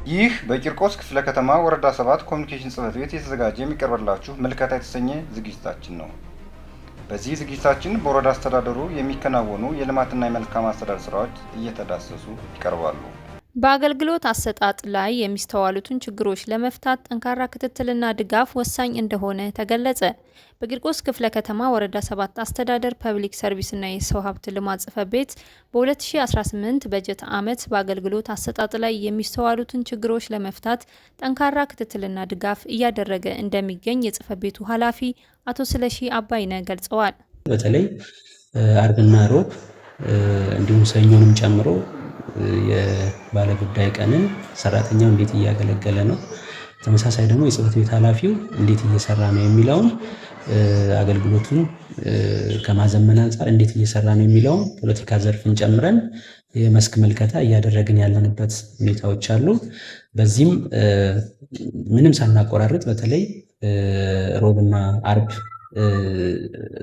ይህ በቂርቆስ ክፍለ ከተማ ወረዳ 7 ኮሚኒኬሽን ጽሕፈት ቤት የተዘጋጀ የሚቀርብላችሁ ምልከታ የተሰኘ ዝግጅታችን ነው። በዚህ ዝግጅታችን በወረዳ አስተዳደሩ የሚከናወኑ የልማትና የመልካም አስተዳደር ስራዎች እየተዳሰሱ ይቀርባሉ። በአገልግሎት አሰጣጥ ላይ የሚስተዋሉትን ችግሮች ለመፍታት ጠንካራ ክትትልና ድጋፍ ወሳኝ እንደሆነ ተገለጸ። በቂርቆስ ክፍለ ከተማ ወረዳ 7 አስተዳደር ፐብሊክ ሰርቪስና የሰው ሀብት ልማት ጽሕፈት ቤት በ2018 በጀት ዓመት በአገልግሎት አሰጣጥ ላይ የሚስተዋሉትን ችግሮች ለመፍታት ጠንካራ ክትትልና ድጋፍ እያደረገ እንደሚገኝ የጽሕፈት ቤቱ ኃላፊ አቶ ስለሺ አባይነ ገልጸዋል። በተለይ አርብና ሮብ እንዲሁም ሰኞንም ጨምሮ የባለጉዳይ ቀንን ሰራተኛው እንዴት እያገለገለ ነው፣ ተመሳሳይ ደግሞ የጽሕፈት ቤት ኃላፊው እንዴት እየሰራ ነው የሚለውን አገልግሎቱን ከማዘመን አንጻር እንዴት እየሰራ ነው የሚለውን ፖለቲካ ዘርፍን ጨምረን የመስክ ምልከታ እያደረግን ያለንበት ሁኔታዎች አሉ። በዚህም ምንም ሳናቆራርጥ በተለይ ሮብና አርብ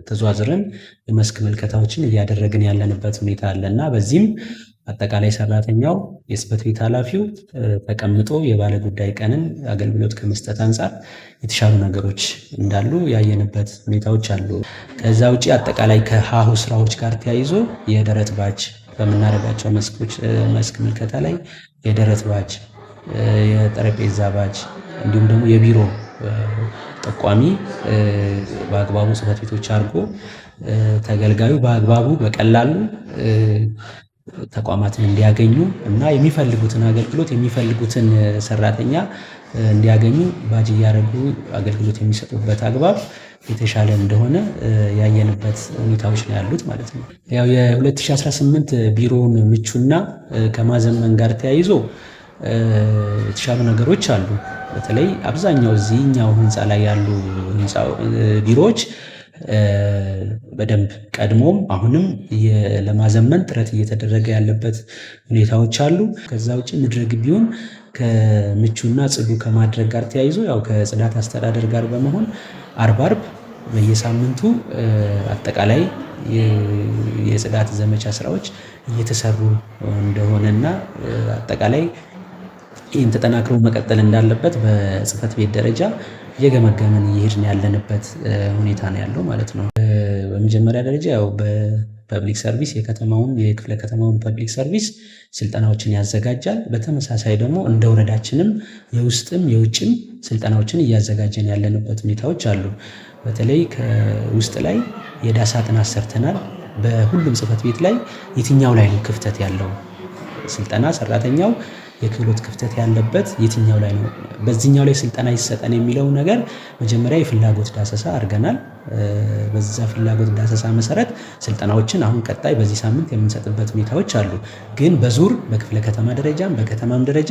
ተዟዝረን የመስክ ምልከታዎችን እያደረግን ያለንበት ሁኔታ አለና በዚህም አጠቃላይ ሰራተኛው የጽሕፈት ቤት ኃላፊው ተቀምጦ የባለ ጉዳይ ቀንን አገልግሎት ከመስጠት አንጻር የተሻሉ ነገሮች እንዳሉ ያየንበት ሁኔታዎች አሉ። ከዛ ውጪ አጠቃላይ ከሀሁ ስራዎች ጋር ተያይዞ የደረት ባጅ በምናደርጋቸው መስክ ምልከታ ላይ የደረት ባጅ፣ የጠረጴዛ ባጅ እንዲሁም ደግሞ የቢሮ ጠቋሚ በአግባቡ ጽሕፈት ቤቶች አድርጎ ተገልጋዩ በአግባቡ በቀላሉ ተቋማትን እንዲያገኙ እና የሚፈልጉትን አገልግሎት የሚፈልጉትን ሰራተኛ እንዲያገኙ ባጅ እያደረጉ አገልግሎት የሚሰጡበት አግባብ የተሻለ እንደሆነ ያየንበት ሁኔታዎች ነው ያሉት ማለት ነው። ያው የ2018 ቢሮውን ምቹና ከማዘመን ጋር ተያይዞ የተሻሉ ነገሮች አሉ። በተለይ አብዛኛው እዚህኛው ህንፃ ላይ ያሉ ቢሮዎች በደንብ ቀድሞም አሁንም ለማዘመን ጥረት እየተደረገ ያለበት ሁኔታዎች አሉ። ከዛ ውጭ ምድረ ግቢውን ከምቹና ጽዱ ከማድረግ ጋር ተያይዞ ያው ከጽዳት አስተዳደር ጋር በመሆን አርብ በየሳምንቱ አጠቃላይ የጽዳት ዘመቻ ስራዎች እየተሰሩ እንደሆነና አጠቃላይ ይህን ተጠናክሮ መቀጠል እንዳለበት በጽሕፈት ቤት ደረጃ እየገመገምን እየሄድን ያለንበት ሁኔታ ነው ያለው ማለት ነው። በመጀመሪያ ደረጃ ያው በፐብሊክ ሰርቪስ የክፍለ ከተማውን ፐብሊክ ሰርቪስ ስልጠናዎችን ያዘጋጃል። በተመሳሳይ ደግሞ እንደ ወረዳችንም የውስጥም የውጭም ስልጠናዎችን እያዘጋጀን ያለንበት ሁኔታዎች አሉ። በተለይ ከውስጥ ላይ የዳሳ ጥናት ሰርተናል። በሁሉም ጽሕፈት ቤት ላይ የትኛው ላይ ነው ክፍተት ያለው ስልጠና ሰራተኛው የክህሎት ክፍተት ያለበት የትኛው ላይ ነው፣ በዚህኛው ላይ ስልጠና ይሰጠን የሚለው ነገር መጀመሪያ የፍላጎት ዳሰሳ አድርገናል። በዛ ፍላጎት ዳሰሳ መሰረት ስልጠናዎችን አሁን ቀጣይ በዚህ ሳምንት የምንሰጥበት ሁኔታዎች አሉ። ግን በዙር በክፍለ ከተማ ደረጃም በከተማም ደረጃ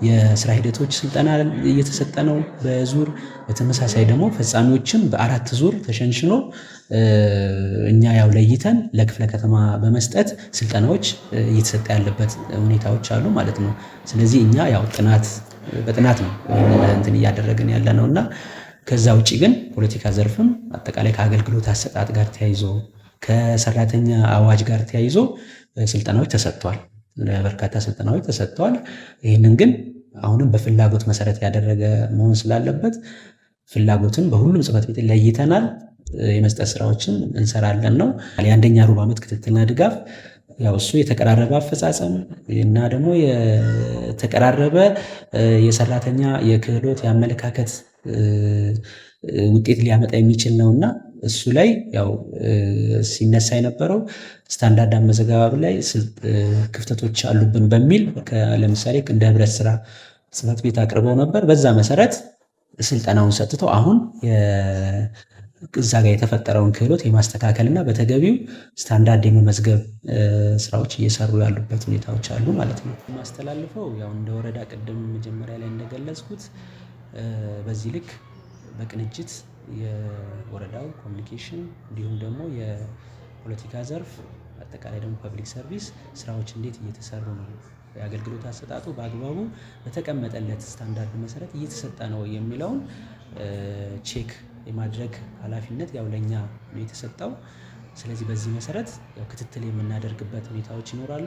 የስራ ሂደቶች ስልጠና እየተሰጠ ነው በዙር። በተመሳሳይ ደግሞ ፈጻሚዎችም በ4 ዙር ተሸንሽኖ እኛ ያው ለይተን ለክፍለ ከተማ በመስጠት ስልጠናዎች እየተሰጠ ያለበት ሁኔታዎች አሉ ማለት ነው። ስለዚህ እኛ ያው በጥናት ነው እንትን እያደረግን ያለ ነውና ከዛ ውጪ ግን ፖለቲካ ዘርፍም አጠቃላይ ከአገልግሎት አሰጣጥ ጋር ተያይዞ ከሰራተኛ አዋጅ ጋር ተያይዞ ስልጠናዎች ተሰጥቷል። በርካታ ስልጠናዎች ተሰጥተዋል። ይህንን ግን አሁንም በፍላጎት መሰረት ያደረገ መሆን ስላለበት ፍላጎትን በሁሉም ጽሕፈት ቤት ለይተናል። የመስጠት ስራዎችን እንሰራለን ነው። የአንደኛ ሩብ ዓመት ክትትልና ድጋፍ ያው እሱ የተቀራረበ አፈጻጸም እና ደግሞ የተቀራረበ የሰራተኛ የክህሎት የአመለካከት ውጤት ሊያመጣ የሚችል ነውና እሱ ላይ ያው ሲነሳ የነበረው ስታንዳርድ አመዘጋገብ ላይ ክፍተቶች አሉብን በሚል ለምሳሌ እንደ ህብረት ስራ ጽሕፈት ቤት አቅርበው ነበር። በዛ መሰረት ስልጠናውን ሰጥተው አሁን እዛ ጋር የተፈጠረውን ክህሎት የማስተካከልና በተገቢው ስታንዳርድ የመመዝገብ ስራዎች እየሰሩ ያሉበት ሁኔታዎች አሉ ማለት ነው። የማስተላልፈው ያው እንደ ወረዳ ቅድም መጀመሪያ ላይ እንደገለጽኩት በዚህ ልክ በቅንጅት የወረዳው ኮሚኒኬሽን እንዲሁም ደግሞ የፖለቲካ ዘርፍ አጠቃላይ ደግሞ ፐብሊክ ሰርቪስ ስራዎች እንዴት እየተሰሩ ነው፣ የአገልግሎት አሰጣጡ በአግባቡ በተቀመጠለት ስታንዳርድ መሰረት እየተሰጠ ነው የሚለውን ቼክ የማድረግ ኃላፊነት ያው ለኛ ነው የተሰጠው። ስለዚህ በዚህ መሰረት ያው ክትትል የምናደርግበት ሁኔታዎች ይኖራሉ።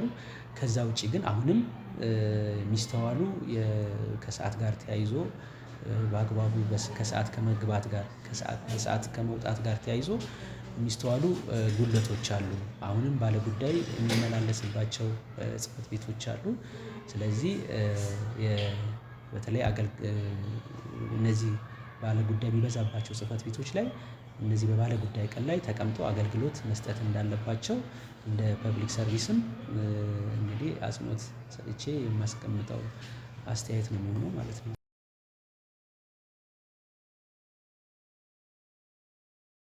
ከዛ ውጪ ግን አሁንም የሚስተዋሉ ከሰዓት ጋር ተያይዞ በአግባቡ ከሰዓት ከመግባት ጋር በሰዓት ከመውጣት ጋር ተያይዞ የሚስተዋሉ ጉድለቶች አሉ። አሁንም ባለጉዳይ የሚመላለስባቸው ጽሕፈት ቤቶች አሉ። ስለዚህ በተለይ እነዚህ ባለጉዳይ የሚበዛባቸው ጽሕፈት ቤቶች ላይ እነዚህ በባለጉዳይ ቀን ላይ ተቀምጠው አገልግሎት መስጠት እንዳለባቸው እንደ ፐብሊክ ሰርቪስም እንግዲህ አጽንኦት ሰጥቼ የማስቀምጠው አስተያየት ነው የሚሆነው ማለት ነው።